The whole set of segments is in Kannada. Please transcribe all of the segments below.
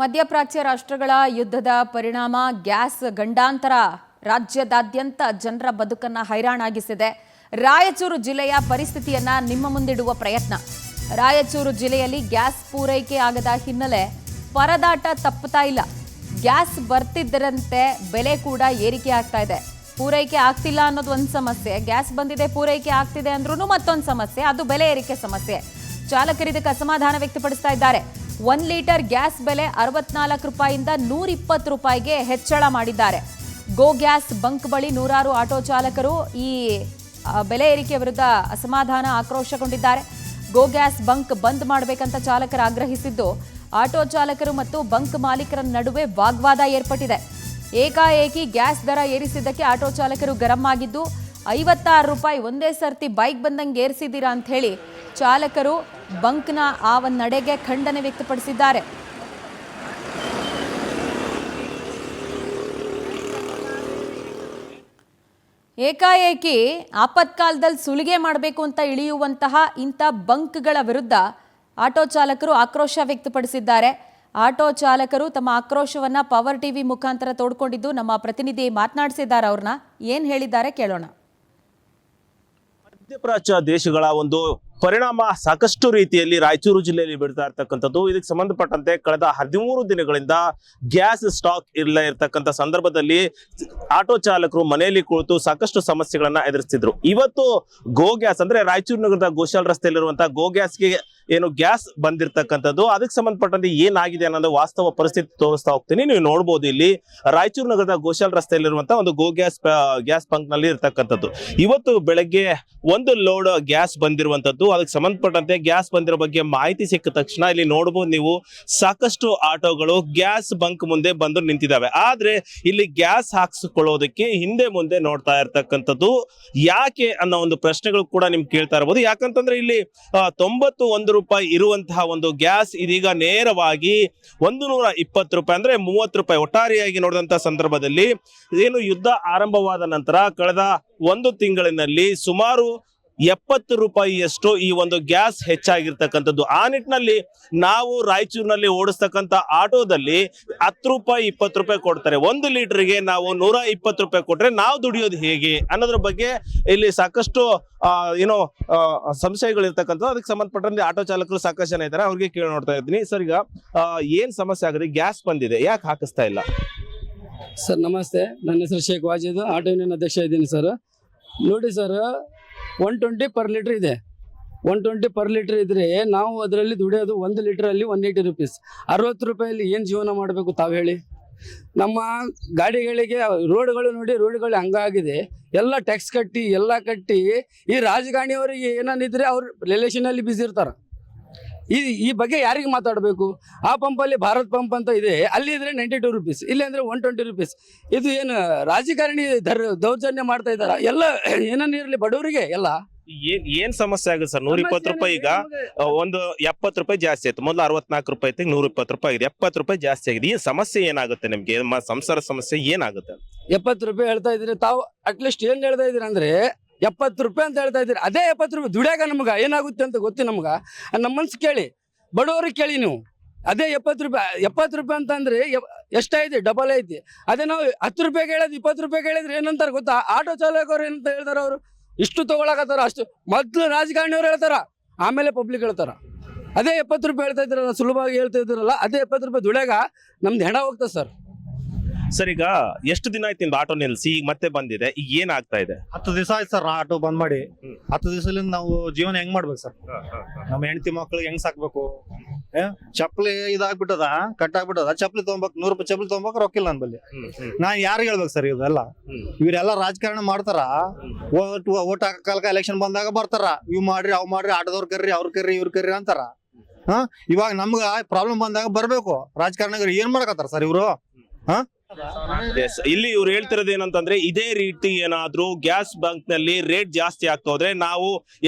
ಮಧ್ಯಪ್ರಾಚ್ಯ ರಾಷ್ಟ್ರಗಳ ಯುದ್ಧದ ಪರಿಣಾಮ ಗ್ಯಾಸ್ ಗಂಡಾಂತರ ರಾಜ್ಯದಾದ್ಯಂತ ಜನರ ಬದುಕನ್ನ ಹೈರಾಣಾಗಿಸಿದೆ. ರಾಯಚೂರು ಜಿಲ್ಲೆಯ ಪರಿಸ್ಥಿತಿಯನ್ನ ನಿಮ್ಮ ಮುಂದಿಡುವ ಪ್ರಯತ್ನ. ರಾಯಚೂರು ಜಿಲ್ಲೆಯಲ್ಲಿ ಗ್ಯಾಸ್ ಪೂರೈಕೆ ಆಗದ ಹಿನ್ನೆಲೆ ಪರದಾಟ ತಪ್ಪುತ್ತಾ ಇಲ್ಲ. ಗ್ಯಾಸ್ ಬರ್ತಿದ್ದರಂತೆ ಬೆಲೆ ಕೂಡ ಏರಿಕೆ ಆಗ್ತಾ ಇದೆ. ಪೂರೈಕೆ ಆಗ್ತಿಲ್ಲ ಅನ್ನೋದು ಒಂದು ಸಮಸ್ಯೆ, ಗ್ಯಾಸ್ ಬಂದಿದೆ ಪೂರೈಕೆ ಆಗ್ತಿದೆ ಅಂದ್ರೂ ಮತ್ತೊಂದು ಸಮಸ್ಯೆ, ಅದು ಬೆಲೆ ಏರಿಕೆ ಸಮಸ್ಯೆ. ಚಾಲಕರು ಇದಕ್ಕೆ ಅಸಮಾಧಾನ ವ್ಯಕ್ತಪಡಿಸ್ತಾ ಇದ್ದಾರೆ. 1 ಲೀಟರ್ ಗ್ಯಾಸ್ ಬೆಲೆ 64 ರೂಪಾಯಿಯಿಂದ 120 ರೂಪಾಯಿಗೆ ಹೆಚ್ಚಳ ಮಾಡಿದ್ದಾರೆ. ಗೋ ಗ್ಯಾಸ್ ಬಂಕ್ ಬಳಿ ನೂರಾರು ಆಟೋ ಚಾಲಕರು ಈ ಬೆಲೆ ಏರಿಕೆ ವಿರುದ್ಧ ಅಸಮಾಧಾನ ಆಕ್ರೋಶಗೊಂಡಿದ್ದಾರೆ. ಗೋ ಗ್ಯಾಸ್ ಬಂಕ್ ಬಂದ್ ಮಾಡಬೇಕಂತ ಚಾಲಕರು ಆಗ್ರಹಿಸಿದ್ದು, ಆಟೋ ಚಾಲಕರು ಮತ್ತು ಬಂಕ್ ಮಾಲೀಕರ ನಡುವೆ ವಾಗ್ವಾದ ಏರ್ಪಟ್ಟಿದೆ. ಏಕಾಏಕಿ ಗ್ಯಾಸ್ ದರ ಏರಿಸಿದ್ದಕ್ಕೆ ಆಟೋ ಚಾಲಕರು ಗರಂ ಆಗಿದ್ದು, 56 ರೂಪಾಯಿ ಒಂದೇ ಸರ್ತಿ ಬೈಕ್ ಬಂದಂಗೆ ಏರಿಸಿದ್ದೀರಾ ಅಂತ ಹೇಳಿ ಚಾಲಕರು ಬಂಕ್ನ ಆ ಒಂದು ನಡೆಗೆ ಖಂಡನೆ ವ್ಯಕ್ತಪಡಿಸಿದ್ದಾರೆ. ಏಕಾಏಕಿ ಆಪತ್ಕಾಲದಲ್ಲಿ ಸುಲಿಗೆ ಮಾಡಬೇಕು ಅಂತ ಇಳಿಯುವಂತಹ ಇಂಥ ಬಂಕ್ಗಳ ವಿರುದ್ಧ ಆಟೋ ಚಾಲಕರು ಆಕ್ರೋಶ ವ್ಯಕ್ತಪಡಿಸಿದ್ದಾರೆ. ಆಟೋ ಚಾಲಕರು ತಮ್ಮ ಆಕ್ರೋಶವನ್ನ ಪವರ್ ಟಿವಿ ಮುಖಾಂತರ ತೋಡ್ಕೊಂಡಿದ್ದು ನಮ್ಮ ಪ್ರತಿನಿಧಿ ಮಾತನಾಡಿಸಿದ್ದಾರೆ. ಅವ್ರನ್ನ ಏನ್ ಹೇಳಿದ್ದಾರೆ ಕೇಳೋಣ. ಮಧ್ಯಪ್ರಾಚ್ಯ ದೇಶಗಳ ಒಂದು ಪರಿಣಾಮ ಸಾಕಷ್ಟು ರೀತಿಯಲ್ಲಿ ರಾಯಚೂರು ಜಿಲ್ಲೆಯಲ್ಲಿ ಬೀಳ್ತಾ ಇರ್ತಕ್ಕಂಥದ್ದು. ಇದಕ್ಕೆ ಸಂಬಂಧಪಟ್ಟಂತೆ ಕಳೆದ 13 ದಿನಗಳಿಂದ ಗ್ಯಾಸ್ ಸ್ಟಾಕ್ ಇರ್ತಕ್ಕಂಥ ಸಂದರ್ಭದಲ್ಲಿ ಆಟೋ ಚಾಲಕರು ಮನೆಯಲ್ಲಿ ಕುಳಿತು ಸಾಕಷ್ಟು ಸಮಸ್ಯೆಗಳನ್ನ ಎದುರಿಸ್ತಿದ್ರು. ಇವತ್ತು ಗೋ ಗ್ಯಾಸ್ ಅಂದ್ರೆ ರಾಯಚೂರು ನಗರದ ಗೋಶಾಲ್ ರಸ್ತೆಯಲ್ಲಿರುವಂತಹ ಗೋ ಗ್ಯಾಸ್ಗೆ ಏನು ಗ್ಯಾಸ್ ಬಂದಿರತಕ್ಕಂಥದ್ದು, ಅದಕ್ಕೆ ಸಂಬಂಧಪಟ್ಟಂತೆ ಏನಾಗಿದೆ ಅನ್ನೋದು ವಾಸ್ತವ ಪರಿಸ್ಥಿತಿ ತೋರಿಸ್ತಾ ಹೋಗ್ತೀನಿ. ನೀವು ನೋಡಬಹುದು, ಇಲ್ಲಿ ರಾಯಚೂರು ನಗರದ ಗೋಶಾಲ್ ರಸ್ತೆಯಲ್ಲಿರುವಂತಹ ಒಂದು ಗೋ ಗ್ಯಾಸ್ ಬಂಕ್ ನಲ್ಲಿ ಇರ್ತಕ್ಕಂಥದ್ದು. ಇವತ್ತು ಬೆಳಗ್ಗೆ 1 ಲೋಡ್ ಗ್ಯಾಸ್ ಬಂದಿರುವಂತದ್ದು. ಅದಕ್ಕೆ ಸಂಬಂಧಪಟ್ಟಂತೆ ಗ್ಯಾಸ್ ಬಂದಿರೋ ಬಗ್ಗೆ ಮಾಹಿತಿ ಸಿಕ್ಕ ತಕ್ಷಣ ಇಲ್ಲಿ ನೋಡಬಹುದು ನೀವು, ಸಾಕಷ್ಟು ಆಟೋಗಳು ಗ್ಯಾಸ್ ಬಂಕ್ ಮುಂದೆ ಬಂದು ನಿಂತಿದ್ದಾವೆ. ಆದ್ರೆ ಇಲ್ಲಿ ಗ್ಯಾಸ್ ಹಾಕ್ಸಿಕೊಳ್ಳೋದಕ್ಕೆ ಹಿಂದೆ ಮುಂದೆ ನೋಡ್ತಾ ಇರ್ತಕ್ಕಂಥದ್ದು ಯಾಕೆ ಅನ್ನೋ ಒಂದು ಪ್ರಶ್ನೆಗಳು ಕೂಡ ನಿಮ್ಗೆ ಕೇಳ್ತಾ ಇರಬಹುದು. ಯಾಕಂತಂದ್ರೆ ಇಲ್ಲಿ 91 ರೂಪಾಯಿ ಇರುವಂತಹ ಒಂದು ಗ್ಯಾಸ್ ಇದೀಗ ನೇರವಾಗಿ 120 ರೂಪಾಯಿ ಅಂದ್ರೆ 30 ರೂಪಾಯಿ ಒಟ್ಟಾರೆಯಾಗಿ ನೋಡಿದಂತಹ ಸಂದರ್ಭದಲ್ಲಿ ಏನು ಯುದ್ಧ ಆರಂಭವಾದ ನಂತರ ಕಳೆದ 1 ತಿಂಗಳಿನಲ್ಲಿ ಸುಮಾರು 70 ರೂಪಾಯಿಯಷ್ಟು ಈ ಒಂದು ಗ್ಯಾಸ್ ಹೆಚ್ಚಾಗಿರ್ತಕ್ಕಂಥದ್ದು. ಆ ನಿಟ್ಟಿನಲ್ಲಿ ನಾವು ರಾಯಚೂರಿನಲ್ಲಿ ಓಡಿಸ್ತಕ್ಕಂಥ ಆಟೋದಲ್ಲಿ 10 ರೂಪಾಯಿ 20 ರೂಪಾಯಿ ಕೊಡ್ತಾರೆ. 1 ಲೀಟರ್ಗೆ ನಾವು 120 ರೂಪಾಯಿ ಕೊಟ್ರೆ ನಾವು ದುಡಿಯೋದು ಹೇಗೆ ಅನ್ನೋದ್ರ ಬಗ್ಗೆ ಇಲ್ಲಿ ಸಾಕಷ್ಟು ಸಂಶಯಗಳಿರ್ತಕ್ಕಂಥದ್ದು. ಅದಕ್ಕೆ ಸಂಬಂಧಪಟ್ಟಂತೆ ಆಟೋ ಚಾಲಕರು ಸಾಕಷ್ಟು ಜನ ಇದ್ದಾರೆ, ಅವ್ರಿಗೆ ಕೇಳಿ ನೋಡ್ತಾ ಇದ್ದೀನಿ. ಸರ್, ಈಗ ಏನ್ ಸಮಸ್ಯೆ ಆಗಿದೆ? ಗ್ಯಾಸ್ ಬಂದಿದೆ, ಯಾಕೆ ಹಾಕಿಸ್ತಾ ಇಲ್ಲ? ಸರ್ ನಮಸ್ತೆ, ನನ್ನ ಹೆಸರು ಶೇಖ್ ವಾಜಿದ್, ಆಟೋ ಯೂನಿಯನ್ ಅಧ್ಯಕ್ಷ ಇದ್ದೀನಿ ಸರ್. ನೋಡಿ ಸರ್, 120 ಪರ್ ಲೀಟರ್ ಇದೆ. 120 ಪರ್ ಲೀಟರ್ ಇದ್ರೆ ನಾವು ಅದರಲ್ಲಿ ದುಡಿಯೋದು 1 ಲೀಟರಲ್ಲಿ 180 ರುಪೀಸ್. 60 ರೂಪಾಯಲ್ಲಿ ಏನು ಜೀವನ ಮಾಡಬೇಕು ತಾವು ಹೇಳಿ? ನಮ್ಮ ಗಾಡಿಗಳಿಗೆ ರೋಡ್ಗಳು ನೋಡಿ, ರೋಡ್ಗಳು ಹಂಗಾಗಿದೆ. ಎಲ್ಲ ಟ್ಯಾಕ್ಸ್ ಕಟ್ಟಿ ಎಲ್ಲ ಕಟ್ಟಿ ಈ ರಾಜಕಾರಣಿಯವರಿಗೆ ಏನಾನಿದ್ರೆ ಅವ್ರು ರಿಲೇಷನಲ್ಲಿ ಬಿಸಿ ಇರ್ತಾರೆ. ಈ ಬಗ್ಗೆ ಯಾರಿಗೆ ಮಾತಾಡಬೇಕು? ಆ ಪಂಪಲ್ಲಿ ಭಾರತ್ ಪಂಪ್ ಅಂತ ಇದೆ, ಅಲ್ಲಿ ಇದ್ರೆ 92 ರುಪೀಸ್, ಇಲ್ಲಿ ಅಂದ್ರೆ 120 ರುಪೀಸ್. ಇದು ಏನು ರಾಜಕಾರಣಿ ದೌರ್ಜನ್ಯ ಮಾಡ್ತಾ ಇದ್ದಾರ? ಎಲ್ಲ ಏನನ್ನಿರಲಿ ಬಡವರಿಗೆ ಎಲ್ಲ ಏನ್ ಸಮಸ್ಯೆ ಆಗುತ್ತೆ ಸರ್? 120 ರೂಪಾಯಿ ಈಗ ಒಂದು 70 ರೂಪಾಯಿ ಜಾಸ್ತಿ ಆಯ್ತು. ಮೊದಲು 64 ರೂಪಾಯಿ ಇತ್ತು, 120 ರೂಪಾಯಿ ಆಗಿದೆ. 70 ರೂಪಾಯಿ ಜಾಸ್ತಿ ಆಗಿದೆ. ಈ ಸಮಸ್ಯೆ ಏನಾಗುತ್ತೆ ನಿಮ್ಗೆ? ಸಂಸಾರ ಸಮಸ್ಯೆ ಏನಾಗುತ್ತೆ? 70 ರೂಪಾಯಿ ಹೇಳ್ತಾ ಇದ್ರಿ ತಾವು. ಅಟ್ಲೀಸ್ಟ್ ಏನ್ ಹೇಳ್ತಾ ಇದ್ರಿ ಅಂದ್ರೆ 70 ರೂಪಾಯಿ ಅಂತ ಹೇಳ್ತಾ ಇದ್ದೀರಿ. ಅದೇ 70 ರೂಪಾಯಿ ದುಡಿಯಾಗ ನಮ್ಗೆ ಏನಾಗುತ್ತೆ ಅಂತ ಗೊತ್ತಿ ನಮ್ಗೆ. ನಮ್ಮ ಮನ್ಸು ಕೇಳಿ, ಬಡವರಿಗೆ ಕೇಳಿ ನೀವು. ಅದೇ 70 ರೂಪಾಯಿ ಅಂತಂದ್ರೆ ಎಷ್ಟಾಯ್ತು? ಡಬಲ್ ಐತಿ. ಅದೇ ನಾವು 10 ರೂಪಾಯಿಗೆ ಹೇಳೋದು 20 ರೂಪಾಯಿಗೆ ಹೇಳಿದ್ರೆ ಏನಂತಾರೆ ಗೊತ್ತಾ? ಆಟೋ ಚಾಲಕರು ಏನಂತ ಹೇಳ್ತಾರ, ಅವರು ಇಷ್ಟು ತಗೊಳಕತ್ತಾರ, ಅಷ್ಟು ಮೊದ್ಲು ರಾಜಕಾರಣಿಯವ್ರು ಹೇಳ್ತಾರ, ಆಮೇಲೆ ಪಬ್ಲಿಕ್ ಹೇಳ್ತಾರ. ಅದೇ 70 ರೂಪಾಯಿ ಹೇಳ್ತಾ ಇದ್ರಲ್ಲ, ಸುಲಭವಾಗಿ ಹೇಳ್ತಾ ಇದ್ರಲ್ಲ, ಅದೇ 70 ರೂಪಾಯಿ ದುಡಿಯಾಗ ನಮ್ದು ಹೆಣ ಹೋಗ್ತದೆ ಸರ್. ಸರ್, ಈಗ ಎಷ್ಟು ದಿನ ಆಯ್ತು ನಿಮ್ದು ಆಟೋ ನಿಲ್ಸಿ? ಈಗ ಮತ್ತೆ ಬಂದಿದೆ, ಈಗ ಏನಾಗ್ತಾ ಇದೆ? 10 ದಿವಸ ಆಯ್ತು ಸರ್ ಆಟೋ ಬಂದ್ ಮಾಡಿ. 10 ದಿವಸದಿಂದ ನಾವು ಜೀವನ ಹೆಂಗ್ ಮಾಡ್ಬೇಕು ಸರ್? ನಮ್ಮ ಹೆಂಡತಿ ಮಕ್ಳಿಗೆ ಹೆಂಗ್ ಸಾಕ್ಬೇಕು? ಚಪ್ಪಲಿ ಇದಾಗ್ಬಿಟ್ಟದ, ಕಟ್ಟಾಗ್ಬಿಟ್ಟದ. ಚಪ್ಪಲಿ ತಗೊಂಬೇಕು, 100 ರೂಪಾಯಿ ಚಪ್ಪಲಿ ತಗೊಂಬೇಕು, ರೊಕ್ಕಿಲ್ಲ ನನ್ ಬಲ್ಲಿ. ನಾನ್ ಯಾರಿಗೆ ಹೇಳ್ಬೇಕು ಸರ್? ಇದೆಲ್ಲ ಇವರೆಲ್ಲ ರಾಜಕಾರಣ ಮಾಡ್ತಾರ. ಓಟ್ ಹಾಕಲ್ಕ ಎಲೆಕ್ಷನ್ ಬಂದಾಗ ಬರ್ತಾರ, ಇವ್ ಮಾಡ್ರಿ ಅವ್ ಮಾಡ್ರಿ, ಆಟೋದವ್ರ ಕರ್ರಿ, ಅವ್ರ ಕರ್ರಿ, ಇವ್ರ ಕರ್ರಿ ಅಂತಾರ. ಇವಾಗ ನಮ್ಗ ಪ್ರಾಬ್ಲಮ್ ಬಂದಾಗ ಬರ್ಬೇಕು ರಾಜಕಾರಣಿಗರು. ಏನ್ ಮಾಡಕತ್ತಾರ ಸರ್ ಇವ್ರು? ಎಸ್, ಇಲ್ಲಿ ಇವ್ರು ಹೇಳ್ತಿರೋದು ಏನಂತಂದ್ರೆ ಇದೇ ರೀತಿ ಏನಾದ್ರೂ ಗ್ಯಾಸ್ ಬಂಕ್ ನಲ್ಲಿ ರೇಟ್ ಜಾಸ್ತಿ ಆಗ್ತಾ ಹೋದ್ರೆ ನಾವು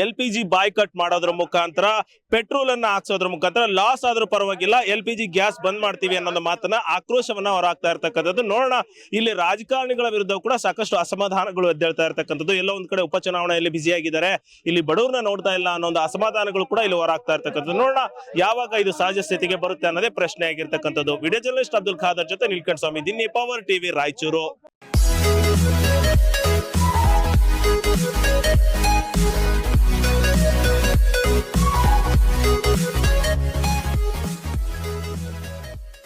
LPG ಬಾಯ್ಕಟ್ ಮಾಡೋದ್ರ ಮುಖಾಂತರ ಪೆಟ್ರೋಲ್ ಅನ್ನ ಹಾಕ್ಸೋದ್ರ ಮುಖಾಂತರ ಲಾಸ್ ಆದ್ರೂ ಪರವಾಗಿಲ್ಲ LPG ಗ್ಯಾಸ್ ಬಂದ್ ಮಾಡ್ತೀವಿ ಅನ್ನೋ ಮಾತನ್ನ ಆಕ್ರೋಶವನ್ನ ಹೊರಾಗ್ತಾ ಇರ್ತಕ್ಕಂಥದ್ದು. ನೋಡೋಣ, ಇಲ್ಲಿ ರಾಜಕಾರಣಿಗಳ ವಿರುದ್ಧ ಕೂಡ ಸಾಕಷ್ಟು ಅಸಮಾಧಾನಗಳು ಎದ್ದೇಳ್ತಾ ಇರ್ತಕ್ಕಂಥದ್ದು. ಎಲ್ಲೋ ಒಂದ್ ಕಡೆ ಉಪಚುನಾವಣೆಯಲ್ಲಿ ಬ್ಯುಸಿ ಆಗಿದ್ದಾರೆ, ಇಲ್ಲಿ ಬಡವ್ರನ್ನ ನೋಡ್ತಾ ಇಲ್ಲ ಅನ್ನೋ ಒಂದು ಅಸಮಾಧಾನಗಳು ಕೂಡ ಇಲ್ಲಿ ಹೊರಾಗ್ತಾ ಇರ್ತಕ್ಕಂಥದ್ದು. ನೋಡೋಣ ಯಾವಾಗ ಇದು ಸಹಜ ಸ್ಥಿತಿಗೆ ಬರುತ್ತೆ ಅನ್ನೋದೇ ಪ್ರಶ್ನೆ ಆಗಿರ್ತಕ್ಕಂಥದ್ದು. ವಿಡಿಯೋ ಜರ್ನಲಿಸ್ಟ್ ಅಬ್ದುಲ್ ಖಾದರ್ ಜೊತೆ ನೀಲ್ಕಂಠ ಸ್ವಾಮಿ, ದಿನ್ನಿ ಪವರ್ ಟಿವಿ, ರಾಯಚೂರು.